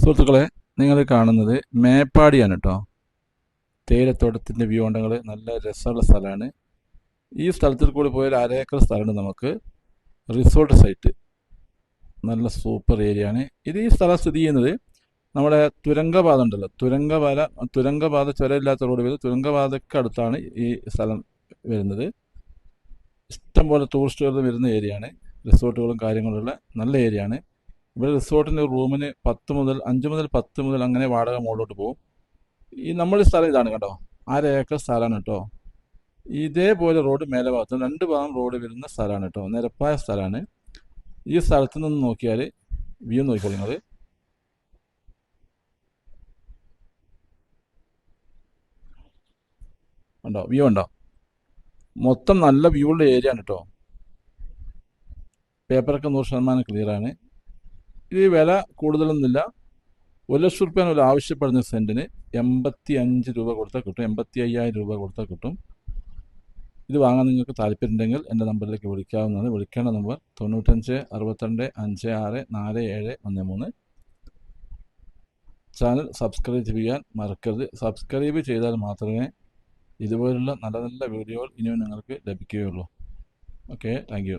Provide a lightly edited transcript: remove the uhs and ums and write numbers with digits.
സുഹൃത്തുക്കളെ, നിങ്ങൾ കാണുന്നത് മേപ്പാടിയാണ് കേട്ടോ. തേയിലത്തോട്ടത്തിൻ്റെ വ്യൂ ഉണ്ടെങ്കിൽ നല്ല രസമുള്ള സ്ഥലമാണ്. ഈ സ്ഥലത്തിൽ കൂടി പോയാൽ 1/2 ഏക്കർ സ്ഥലമുണ്ട് നമുക്ക്. റിസോർട്ട് സൈറ്റ്, നല്ല സൂപ്പർ ഏരിയ ആണ് ഇത്. ഈ സ്ഥലം സ്ഥിതി ചെയ്യുന്നത് നമ്മുടെ തുരങ്കപാത ഉണ്ടല്ലോ, തുരങ്കപാത ചുരമില്ലാത്ത റോഡ് വരുന്നത് തുരങ്കപാതയ്ക്ക് അടുത്താണ് ഈ സ്ഥലം വരുന്നത്. ഇഷ്ടംപോലെ ടൂറിസ്റ്റുകൾ വരുന്ന ഏരിയ ആണ്. റിസോർട്ടുകളും കാര്യങ്ങളുള്ള നല്ല ഏരിയ ആണ്. ഇവിടെ റിസോർട്ടിൻ്റെ റൂമിന് 5 മുതൽ 10 മുതൽ അങ്ങനെ വാടക മുകളിലോട്ട് പോകും. ഈ നമ്മുടെ സ്ഥലം ഇതാണ് കേട്ടോ, 1/2 ഏക്കർ സ്ഥലമാണ് കേട്ടോ. ഇതേപോലെ റോഡ് മേലെ ഭാഗത്ത് 2 ഭാഗം റോഡ് വരുന്ന സ്ഥലമാണ് കേട്ടോ, നിരപ്പായ സ്ഥലമാണ്. ഈ സ്ഥലത്ത് നിന്ന് നോക്കിയാൽ വ്യൂ നോക്കിക്കോളൂ നിങ്ങൾ. ഉണ്ടോ, വ്യൂ ഉണ്ടോ? മൊത്തം നല്ല വ്യൂ ഉള്ള ഏരിയ ആണ് കേട്ടോ. പേപ്പറൊക്കെ 100% ക്ലിയർ ആണ്. ഇത് വില കൂടുതലൊന്നുമില്ല. 1,00,000 റുപ്യാണ് ഒരു ആവശ്യപ്പെടുന്ന സെൻറ്റിന്. 85 രൂപ കൊടുത്താൽ കിട്ടും, 85,000 രൂപ കൊടുത്താൽ കിട്ടും. ഇത് വാങ്ങാൻ നിങ്ങൾക്ക് താല്പര്യമുണ്ടെങ്കിൽ എൻ്റെ നമ്പറിലേക്ക് വിളിക്കാവുന്നതാണ്. വിളിക്കേണ്ട നമ്പർ 95 62 56 47 13. ചാനൽ സബ്സ്ക്രൈബ് ചെയ്യാൻ മറക്കരുത്. സബ്സ്ക്രൈബ് ചെയ്താൽ മാത്രമേ ഇതുപോലുള്ള നല്ല നല്ല വീഡിയോകൾ ഇനിയും നിങ്ങൾക്ക് ലഭിക്കുകയുള്ളൂ. Okay, thank you.